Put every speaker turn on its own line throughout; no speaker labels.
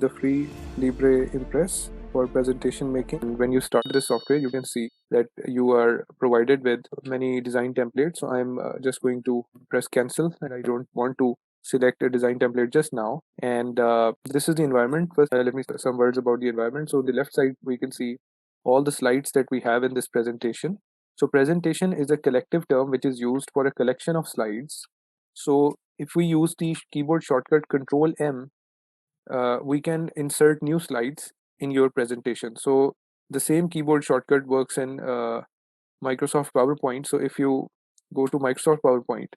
the free Libre Impress for presentation making. And when you start this software, you can see that you are provided with many design templates. So I'm just going to press cancel, and I don't want to select a design template just now. And this is the environment. First, let me say some words about the environment. So the left side, we can see all the slides that we have in this presentation. So presentation is a collective term which is used for a collection of slides. So if we use the keyboard shortcut Control M, we can insert new slides in your presentation. So the same keyboard shortcut works in Microsoft PowerPoint. So if you go to Microsoft PowerPoint,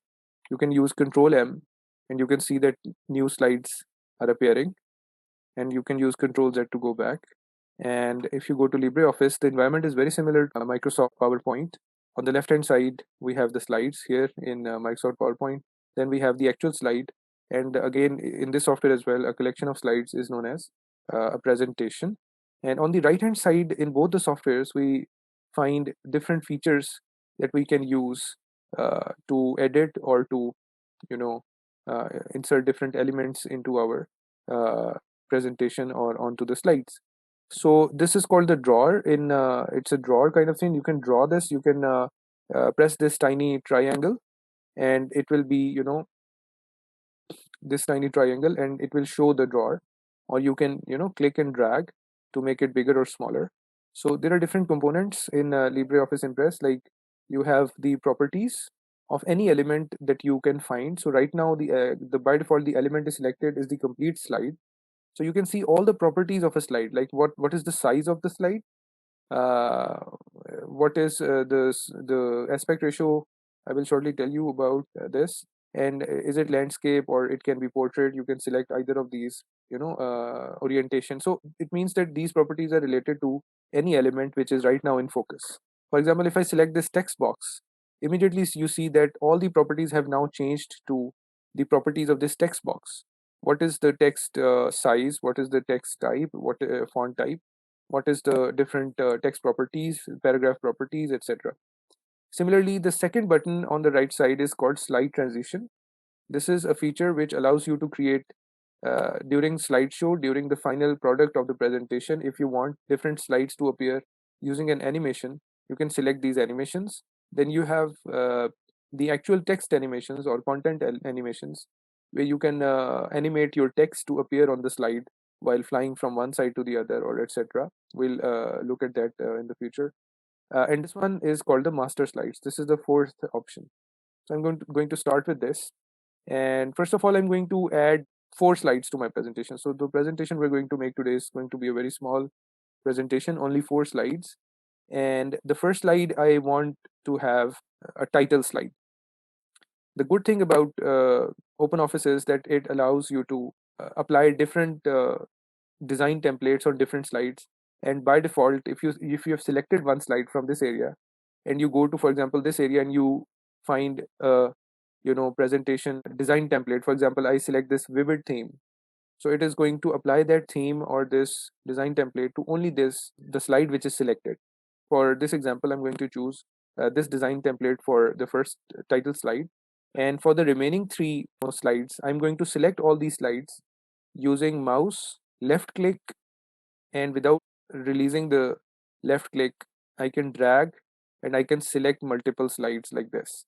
you can use Control M, and you can see that new slides are appearing, and you can use Control Z to go back. And if you go to LibreOffice, the environment is very similar to Microsoft PowerPoint. On the left hand side, we have the slides here in Microsoft PowerPoint. Then we have the actual slide. And again, in this software as well, a collection of slides is known as a presentation. And on the right hand side, in both the softwares, we find different features that we can use to edit or to, you know, insert different elements into our presentation or onto the slides. So this is called the drawer. In it's a drawer kind of thing. You can draw this. You can press this tiny triangle, and it will be, this tiny triangle, and it will show the drawer. Or you can, click and drag to make it bigger or smaller. So there are different components in LibreOffice Impress. Like, you have the properties of any element that you can find. So right now, the by default, the element is selected is the complete slide. So you can see all the properties of a slide, like what is the size of the slide, uh, what is the aspect ratio. I will shortly tell you about this. And is it landscape or it can be portrait? You can select either of these, orientation. So it means that these properties are related to any element which is right now in focus. For example, if I select this text box, immediately you see that all the properties have now changed to the properties of this text box. What is the text size, what is the text type, what font type, what is the different text properties, paragraph properties, etc. Similarly, the second button on the right side is called slide transition. This is a feature which allows you to create during slideshow, during the final product of the presentation. If you want different slides to appear using an animation, you can select these animations. Then you have the actual text animations or content animations, where you can animate your text to appear on the slide while flying from one side to the other, or etc. We'll look at that in the future. And this one is called the master slides. This is the fourth option. So I'm going to start with this. And first of all, I'm going to add 4 slides to my presentation. So the presentation we're going to make today is going to be a very small presentation, only 4 slides. And the first slide, I want to have a title slide. The good thing about OpenOffice is that it allows you to apply different design templates on different slides. And by default, if you have selected one slide from this area, and you go to, for example, this area, and you find a presentation design template. For example, I select this vivid theme, so it is going to apply that theme or this design template to only the slide which is selected. For this example, I'm going to choose this design template for the first title slide. And for the remaining 3 slides, I'm going to select all these slides using mouse left click, and without releasing the left click, I can drag and I can select multiple slides like this.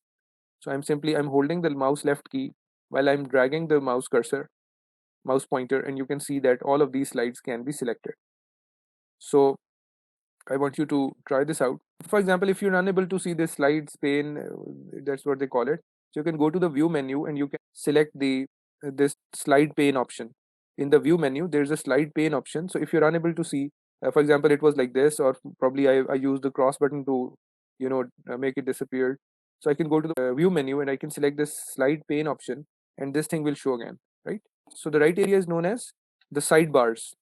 So I'm holding the mouse left key while I'm dragging the mouse pointer, and you can see that all of these slides can be selected. So I want you to try this out. For example, if you're unable to see this slides pane, that's what they call it. So you can go to the view menu, and you can select the this slide pane option. In the view menu, there's a slide pane option. So if you're unable to see, for example, it was like this, or probably I used the cross button to, make it disappear. So I can go to the view menu, and I can select this slide pane option, and this thing will show again, right? So the right area is known as the sidebars.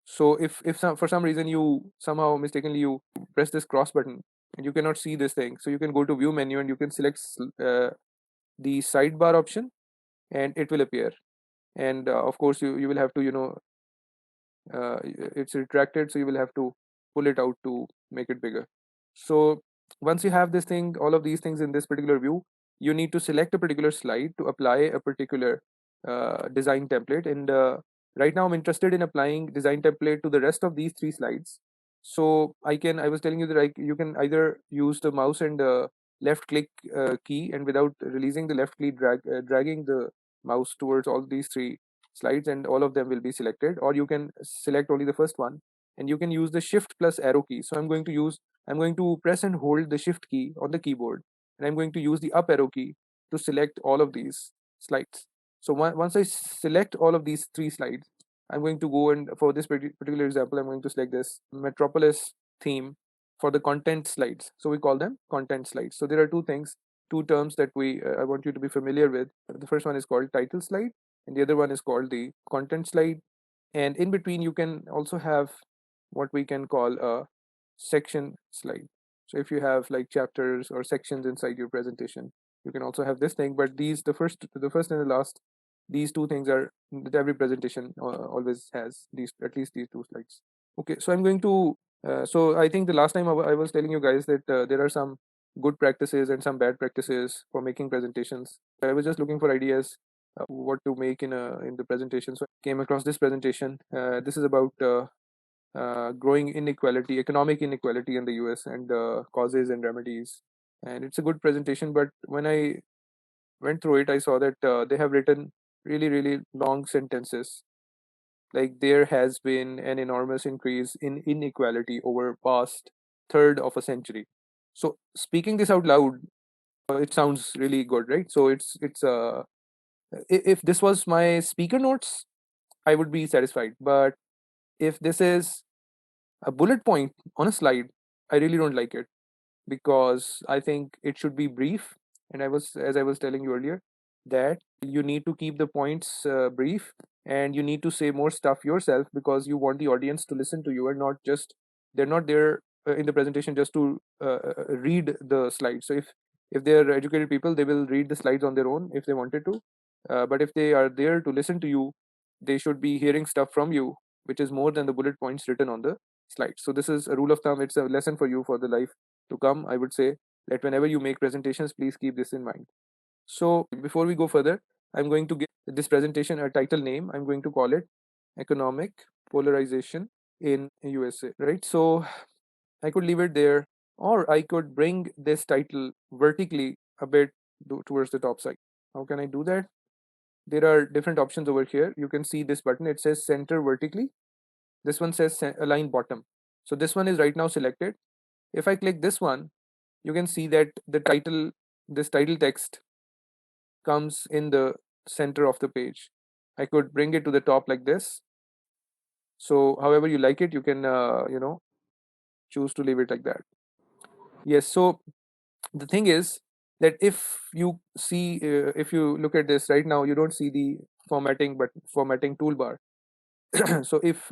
So if for some reason you somehow mistakenly you press this cross button and you cannot see this thing, so you can go to view menu, and you can select the sidebar option, and it will appear. And of course, you will have to, it's retracted, so you will have to pull it out to make it bigger. So once you have this thing, all of these things in this particular view, you need to select a particular slide to apply a particular design template. And Right now I'm interested in applying design template to the rest of these three slides. So I was telling you that you can either use the mouse and left click key, and without releasing the left click, dragging the mouse towards all these three slides, and all of them will be selected, or you can select only the first one, and you can use the shift plus arrow key. So I'm going to press and hold the shift key on the keyboard, and I'm going to use the up arrow key to select all of these slides. So once I select all of these three slides, I'm going to go, and for this particular example, I'm going to select this Metropolis theme for the content slides. So we call them content slides. So there are two terms that I want you to be familiar with. The first one is called title slide, and the other one is called the content slide. And in between, you can also have what we can call a section slide. So if you have like chapters or sections inside your presentation, you can also have this thing. But the first and the last, these two things are that every presentation always has these, at least these two slides. Okay, so I'm going to. So I think the last time I was telling you guys that there are some good practices and some bad practices for making presentations. I was just looking for ideas what to make in the presentation. So I came across this presentation. This is about growing inequality, economic inequality in the US, and causes and remedies. And it's a good presentation, but when I went through it, I saw that they have written really long sentences. Like there has been an enormous increase in inequality over past third of a century. So speaking this out loud, it sounds really good, right? So if this was my speaker notes, I would be satisfied. But if this is a bullet point on a slide, I really don't like it, because I think it should be brief. And as I was telling you earlier, that you need to keep the points brief, and you need to say more stuff yourself, because you want the audience to listen to you, and not just they're not there in the presentation just to read the slides. So if they're educated people, they will read the slides on their own if they wanted to. But if they are there to listen to you, they should be hearing stuff from you, which is more than the bullet points written on the slide. So this is a rule of thumb. It's a lesson for you for the life to come. I would say that whenever you make presentations, please keep this in mind. So before we go further, I'm going to give this presentation a title name. I'm going to call it Economic Polarization in USA, right? So I could leave it there, or I could bring this title vertically a bit towards the top side. How can I do that? There are different options over here. You can see this button. It says center vertically. This one says align bottom. So this one is right now selected. If I click this one, you can see that this title text comes in the center of the page. I could bring it to the top like this. So however you like it, you can choose to leave it like that. Yes. So the thing is that if you look at this right now, you don't see the formatting toolbar. So if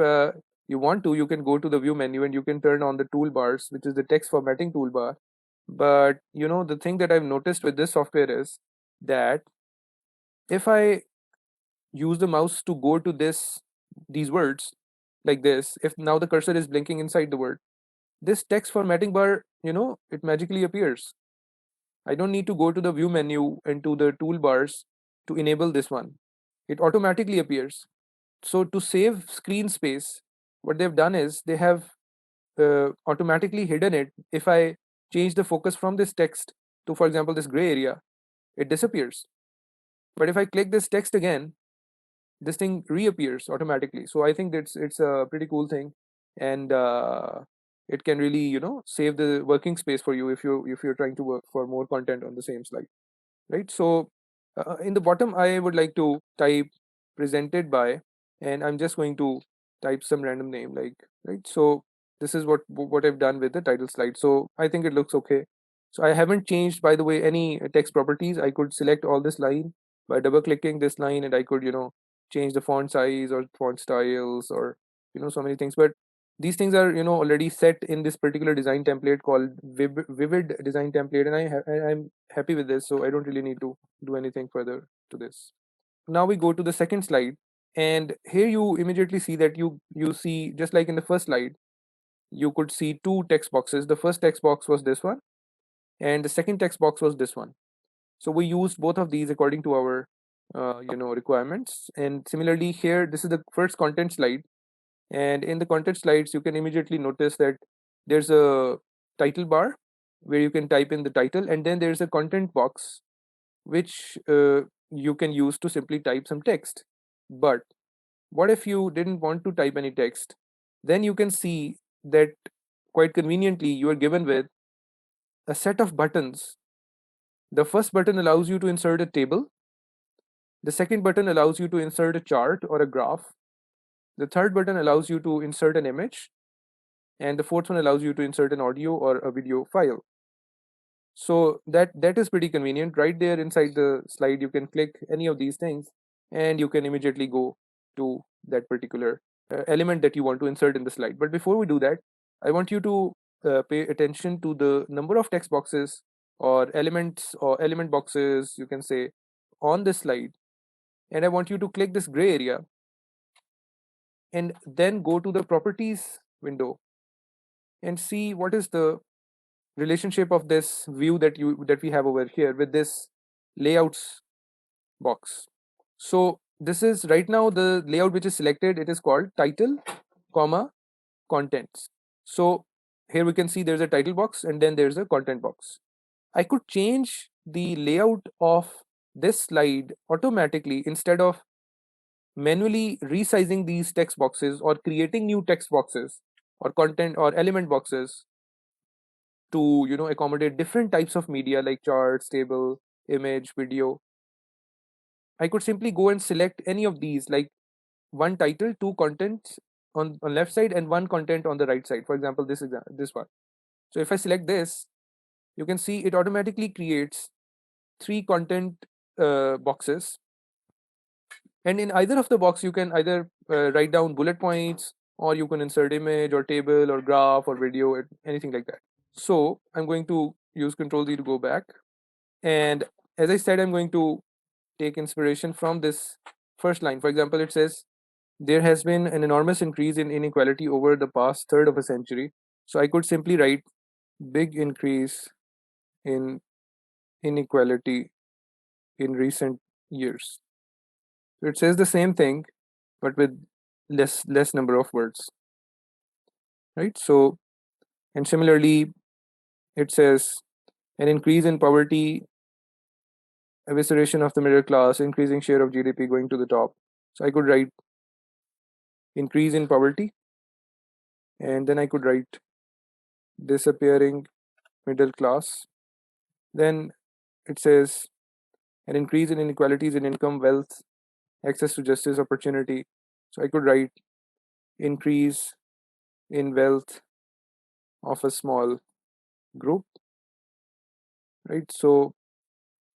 you want to, you can go to the view menu and you can turn on the toolbars, which is the text formatting toolbar. But the thing that I've noticed with this software is that if I use the mouse to go to these words like this, if now the cursor is blinking inside the word, this text formatting bar, it magically appears. I don't need to go to the view menu and to the toolbars to enable this one. It automatically appears. So to save screen space, what they've done is they have automatically hidden it. If I change the focus from this text to, for example, this gray area, it disappears. But if I click this text again, this thing reappears automatically. So I think it's a pretty cool thing, and it can really save the working space for you if you're trying to work for more content on the same slide, right? So in the bottom, I would like to type presented by, and I'm just going to type some random name, like, right? So this is what I've done with the title slide. So I think it looks okay. So I haven't changed, by the way, any text properties. I could select all this line by double clicking this line, and I could change the font size or font styles, or so many things. But these things are already set in this particular design template called vivid design template, and I'm happy with this, so I don't really need to do anything further to this. Now we go to the second slide, and here you immediately see that you see, just like in the first slide, you could see two text boxes. The first text box was this one, and the second text box was this one. So we used both of these according to our requirements. And similarly here, this is the first content slide, and in the content slides you can immediately notice that there's a title bar where you can type in the title, and then there's a content box which you can use to simply type some text. But what if you didn't want to type any text? Then you can see that quite conveniently you are given with a set of buttons. The first button allows you to insert a table. The second button allows you to insert a chart or a graph. The third button allows you to insert an image. And the fourth one allows you to insert an audio or a video file. So that is pretty convenient. Right there inside the slide, you can click any of these things and you can immediately go to that particular element that you want to insert in the slide. But before we do that, I want you to pay attention to the number of text boxes or elements or element boxes, you can say, on this slide. And I want you to click this gray area and then go to the properties window and see what is the relationship of this view that we have over here with this layouts box. So this is right now the layout which is selected. It is called title, comma, contents. So here we can see there's a title box and then there's a content box. I could change the layout of this slide automatically instead of manually resizing these text boxes or creating new text boxes or content or element boxes to accommodate different types of media like charts, table, image, video. I could simply go and select any of these, like one title, two contents on left side and one content on the right side. For example, this one. So if I select this, you can see it automatically creates three content boxes, and in either of the box you can either write down bullet points, or you can insert image or table or graph or video, anything like that. So I'm going to use Control Z to go back, and as I said, I'm going to take inspiration from this first line. For example, it says there has been an enormous increase in inequality over the past third of a century. So I could simply write big increase in inequality in recent years. So it says the same thing but with less number of words, right? So, and similarly it says an increase in poverty, evisceration of the middle class, increasing share of GDP going to the top. So I could write increase in poverty, and then I could write disappearing middle class. Then it says an increase in inequalities in income, wealth, access to justice, opportunity. So I could write increase in wealth of a small group, right? So,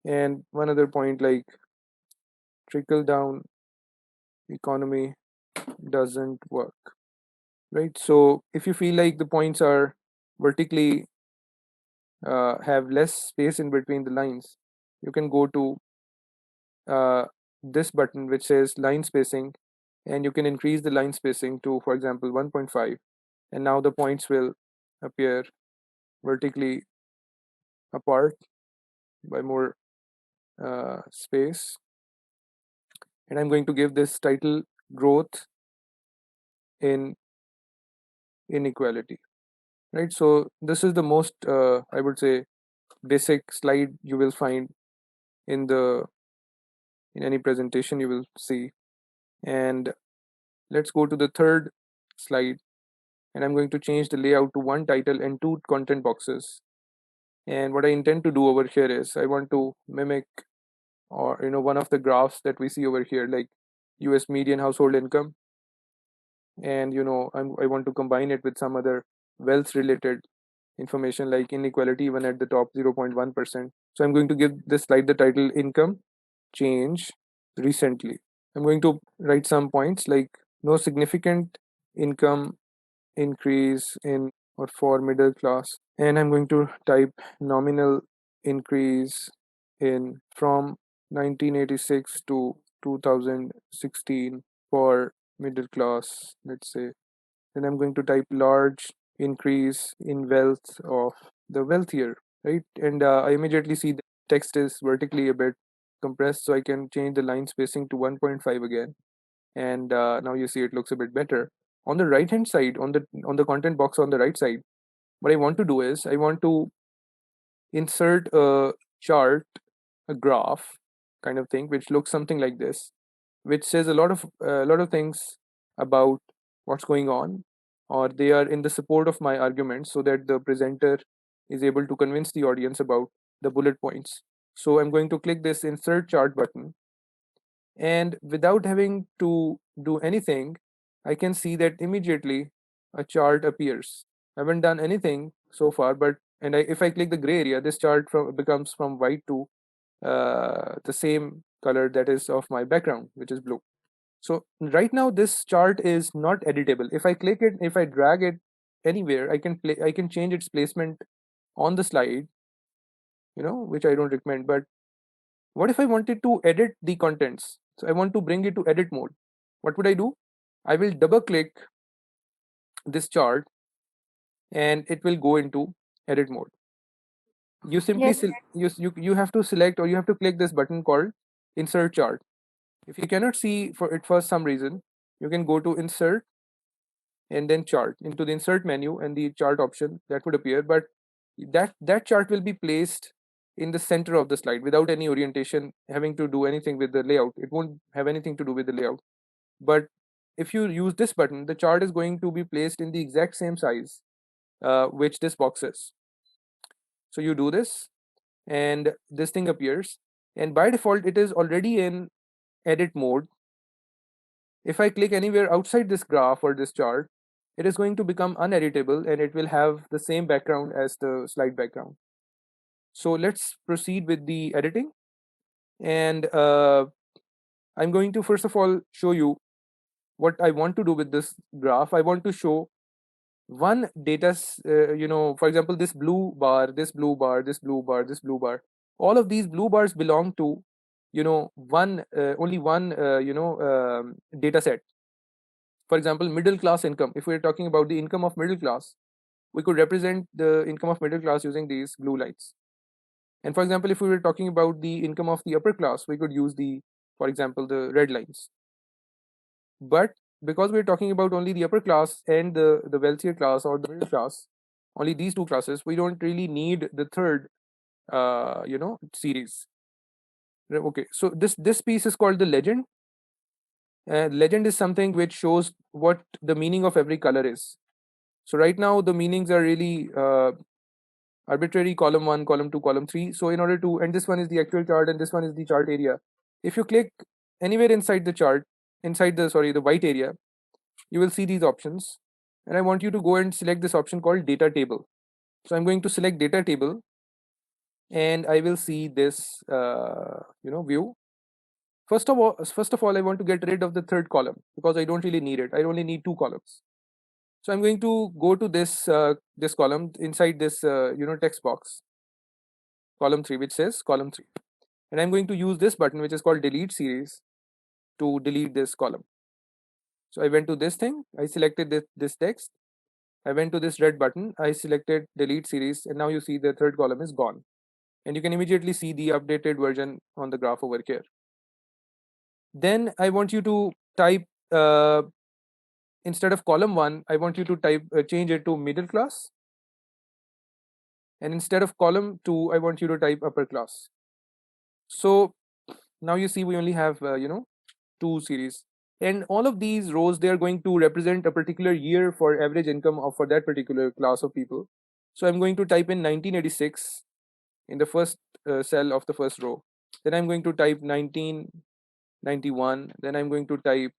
and one other point, like trickle down economy doesn't work, right? So if you feel like the points are vertically have less space in between the lines, you can go to uh, this button which says line spacing, and you can increase the line spacing to, for example, 1.5, and now the points will appear vertically apart by more space. And I'm going to give this title growth in inequality, right? So this is the most I would say basic slide you will find in the in any presentation you will see. And let's go to the third slide, and I'm going to change the layout to one title and two content boxes. And what I intend to do over here is I want to mimic, or one of the graphs that we see over here, like US median household income, and I want to combine it with some other wealth related information like inequality even at the top 0.1%. So I'm going to give this slide the title income change recently. I'm going to write some points like no significant income increase in or for middle class, and I'm going to type nominal increase in from 1986 to 2016 for middle class, let's say. Then I'm going to type large increase in wealth of the wealthier, right? And I immediately see the text is vertically a bit compressed so I can change the line spacing to 1.5 again. And now you see it looks a bit better. On the right hand side, on the content box on the right side, what I want to do is I want to insert a chart, a graph kind of thing, which looks something like this, which says a lot of things about what's going on, or they are in the support of my arguments, so that the presenter is able to convince the audience about the bullet points. So I'm going to click this insert chart button, and without having to do anything, I can see that immediately a chart appears. I haven't done anything so far, but if I click the gray area, this chart becomes from white to the same color that is of my background, which is blue. So right now this chart is not editable. If I click it, if I drag it anywhere, I can change its placement on the slide, which I don't recommend. But what if I wanted to edit the contents? So I want to bring it to edit mode. What would I do? I will double click this chart and it will go into edit mode. You simply
Yes.
you have to select, or you have to click this button called insert chart. If you cannot see for it for some reason, you can go to insert and then chart into the insert menu, and the chart option that would appear. But that chart will be placed in the center of the slide without any orientation having to do anything with the layout. It won't have anything to do with the layout. But if you use this button, the chart is going to be placed in the exact same size which this box is. So you do this, and this thing appears, and by default it is already in edit mode. If I click anywhere outside this graph or this chart, it is going to become uneditable, and it will have the same background as the slide background. So let's proceed with the editing. And I'm going to first of all show you what I want to do with this graph. I want to show one data, for example, this blue bar, this blue bar, this blue bar, this blue bar. All of these blue bars belong to, one only one, data set. For example, middle class income. If we're talking about the income of middle class, we could represent the income of middle class using these blue lights. And for example, if we were talking about the income of the upper class, we could use for example, the red lines. But because we're talking about only the upper class and the wealthier class or the middle class, only these two classes, we don't really need the third, series. Okay, so this piece is called the legend. Legend is something which shows what the meaning of every color is. So right now the meanings are really arbitrary: column 1, column 2, column 3. So in order to, and this one is the actual chart and this one is the chart area. If you click anywhere inside the chart, inside the white area, you will see these options, and I want you to go and select this option called data table. So I'm going to select data table, and I will see this view. First of all, I want to get rid of the third column because I don't really need it. I only need two columns. So I'm going to go to this column inside this text box, column 3, which says column 3, and I'm going to use this button which is called delete series to delete this column. So I went to this thing, I selected this text, I went to this red button, I selected delete series, and now you see the third column is gone, and you can immediately see the updated version on the graph over here. Then I want you to type, instead of column 1, I want you to type, change it to middle class, and instead of column 2, I want you to type upper class. So now you see we only have two series, and all of these rows, they are going to represent a particular year for average income of for that particular class of people. So I'm going to type in 1986 in the first cell of the first row. Then I'm going to type 1991. Then I'm going to type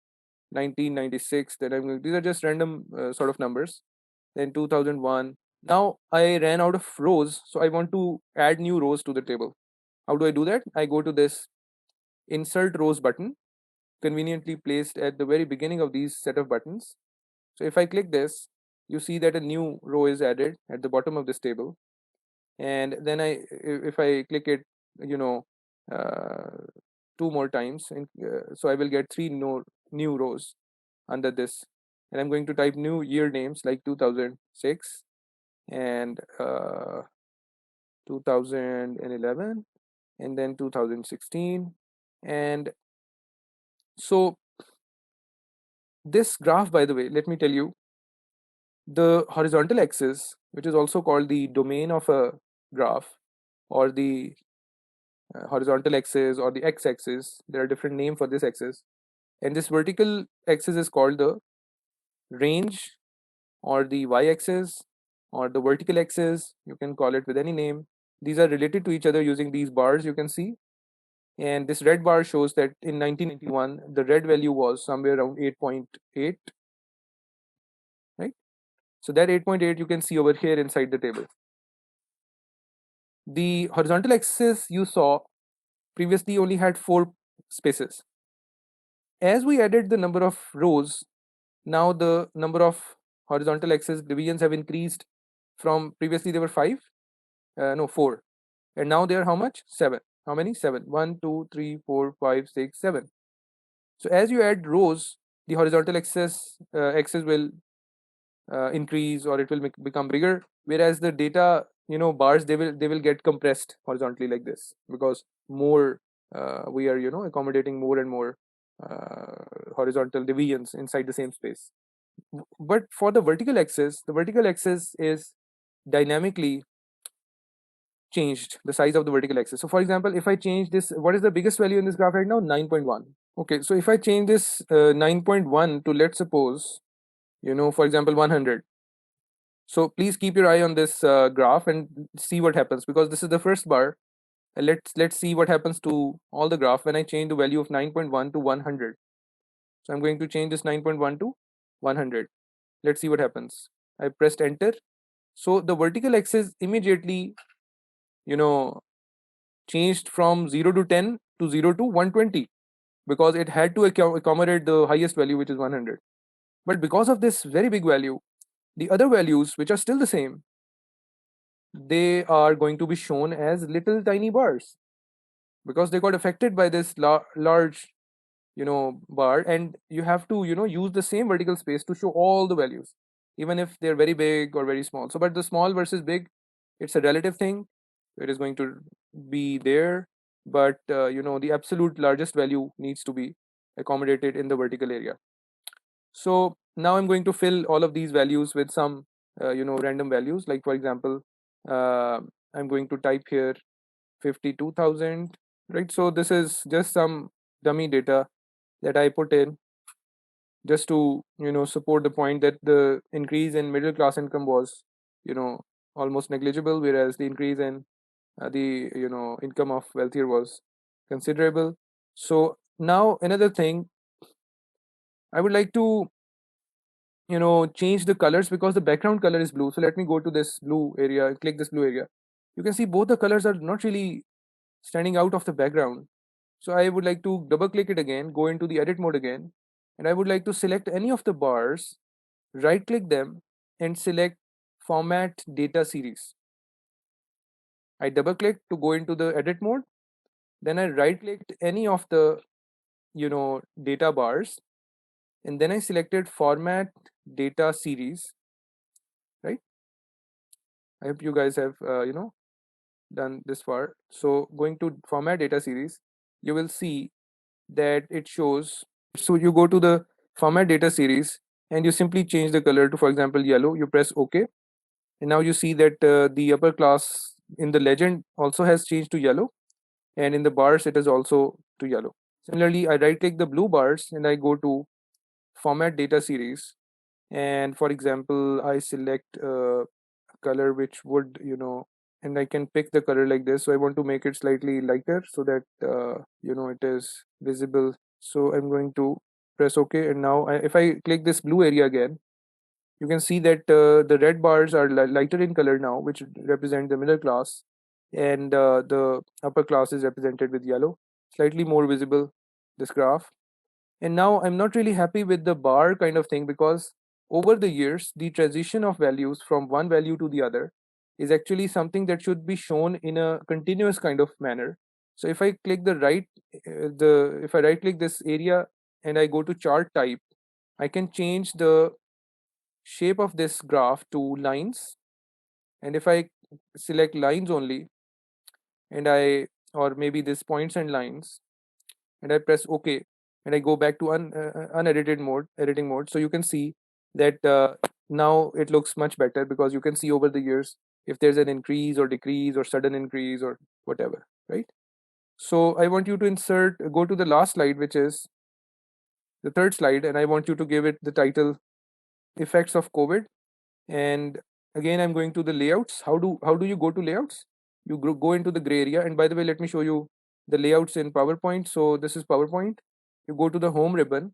1996. Then these are just random sort of numbers. Then 2001. Now I ran out of rows, so I want to add new rows to the table. How do I do that? I go to this insert rows button, conveniently placed at the very beginning of these set of buttons. So if I click this, you see that a new row is added at the bottom of this table. And then if I click it, you know, uh, two more times, and so I will get three new rows under this. And I'm going to type new year names like 2006 and 2011, and then 2016, And so this graph, by the way, let me tell you, the horizontal axis, which is also called the domain of a graph, or the horizontal axis or the x-axis, there are different names for this axis, and this vertical axis is called the range, or the y-axis, or the vertical axis, you can call it with any name. These are related to each other using these bars you can see. And this red bar shows that in 1991 the red value was somewhere around 8.8, right? So that 8.8 you can see over here inside the table. The horizontal axis you saw previously only had 4 spaces. As we added the number of rows, now the number of horizontal axis divisions have increased. From previously they were 5, no 4, and now they are how much? 7. How many? 7. 1 2 3 4 5 6 7. So as you add rows, the horizontal axis will increase, or it will become bigger, whereas the data, bars, they will get compressed horizontally like this, because more we are accommodating more and more horizontal divisions inside the same space. But for the vertical axis is dynamically changed, the size of the vertical axis. So for example, if I change this, what is the biggest value in this graph right now? 9.1. Okay, so if I change this 9.1 to, let's suppose, for example, 100. So please keep your eye on this graph and see what happens, because this is the first bar. Let's see what happens to all the graph when I change the value of 9.1 to 100. So I'm going to change this 9.1 to 100. Let's see what happens. I pressed enter. So the vertical axis immediately, you know, changed from 0 to 10 to 0 to 120, because it had to accommodate the highest value, which is 100. But because of this very big value, the other values, which are still the same, they are going to be shown as little tiny bars, because they got affected by this large bar, and you have to use the same vertical space to show all the values, even if they're very big or very small. So but the small versus big, it's a relative thing. It is going to be there, but the absolute largest value needs to be accommodated in the vertical area. So now I'm going to fill all of these values with some random values, like for example, uh, I'm going to type here 52,000, right? So this is just some dummy data that I put in, just to support the point that the increase in middle class income was you know almost negligible, whereas the increase in the income of wealthier was considerable. So now another thing, I would like to change the colors, because the background color is blue. So let me go to this blue area and click this blue area. You can see both the colors are not really standing out of the background. So I would like to double click it again, go into the edit mode again, and I would like to select any of the bars, right click them, and select format data series. I double click to go into the edit mode, then I right clicked any of the data bars, and then I selected format data series, right? I hope you guys have done this far. So going to format data series, you will see that it shows. So you go to the format data series and you simply change the color to, for example, yellow. You press OK, and now you see that the upper class in the legend also has changed to yellow, and in the bars it is also to yellow. Similarly, I right click the blue bars and I go to format data series, and for example, I select color which would and I can pick the color like this. So I want to make it slightly lighter so that it is visible. So I'm going to press OK, and now if I click this blue area again, you can see that the red bars are lighter in color now, which represent the middle class, and the upper class is represented with yellow, slightly more visible, this graph. And now I'm not really happy with the bar kind of thing, because over the years, the transition of values from one value to the other is actually something that should be shown in a continuous kind of manner. So if I click if I right click this area and I go to chart type, I can change the shape of this graph to lines. And if I select lines only, and or maybe this points and lines, and I press OK, and I go back to unedited mode, editing mode, so you can see that now it looks much better, because you can see over the years if there's an increase or decrease or sudden increase or whatever, right? So I want you to go to the last slide, which is the third slide, and I want you to give it the title Effects of COVID. And again, I'm going to the layouts. How do you go to layouts? You go into the gray area, and by the way, let me show you the layouts in PowerPoint. So this is PowerPoint. You go to the home ribbon,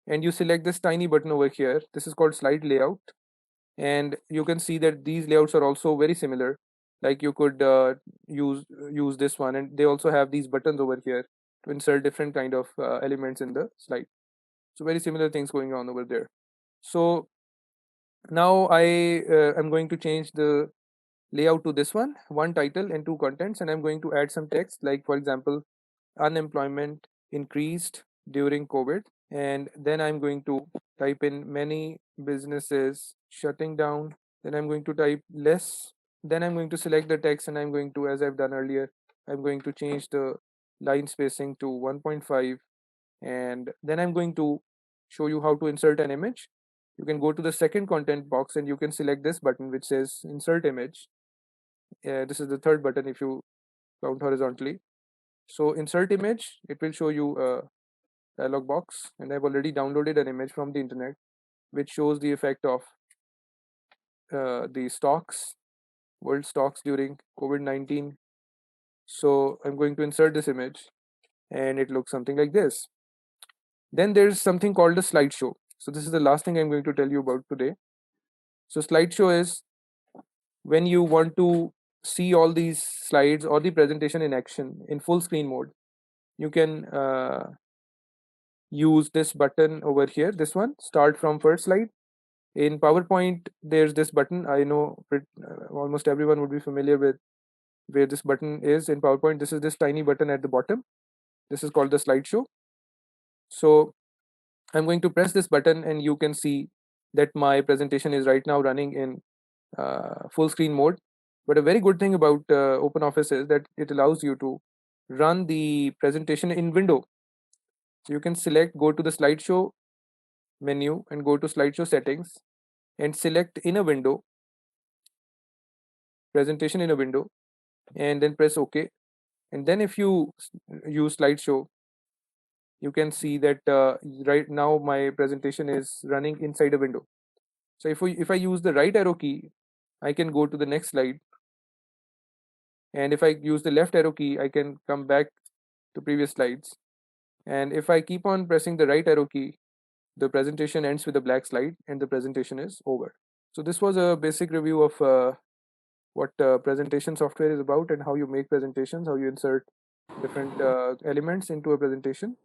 and you select this tiny button over here. This is called slide layout, and you can see that these layouts are also very similar. Like you could use this one, and they also have these buttons over here to insert different kind of elements in the slide. So very similar things going on over there. So now I am going to change the layout to this one title and two contents, and I'm going to add some text, like for example, unemployment increased during COVID. And then I'm going to type in many businesses shutting down. Then I'm going to type less. Then I'm going to select the text, and I'm going to, as I've done earlier, I'm going to change the line spacing to 1.5. And then I'm going to show you how to insert an image. You can go to the second content box, and you can select this button which says insert image. This is the third button if you count horizontally. So insert image, it will show you a dialog box, and I've already downloaded an image from the internet which shows the effect of the stocks, world stocks during COVID-19. So I'm going to insert this image, and it looks something like this. Then there's something called a slideshow. So this is the last thing I'm going to tell you about today. So slideshow is when you want to see all these slides or the presentation in action in full screen mode. You can use this button over here, this one, start from first slide. In PowerPoint, there's this button. I know almost everyone would be familiar with where this button is in PowerPoint. This is this tiny button at the bottom. This is called the slideshow. So I'm going to press this button, and you can see that my presentation is right now running in full screen mode. But a very good thing about OpenOffice is that it allows you to run the presentation in window. So you can select, go to the slideshow menu and go to slideshow settings, and select in a window, presentation in a window, and then press OK. And then if you use slideshow, you can see that right now my presentation is running inside a window. So if I use the right arrow key, I can go to the next slide, and if I use the left arrow key, I can come back to previous slides. And if I keep on pressing the right arrow key, the presentation ends with a black slide and the presentation is over. So this was a basic review of what presentation software is about, and how you make presentations, how you insert different elements into a presentation.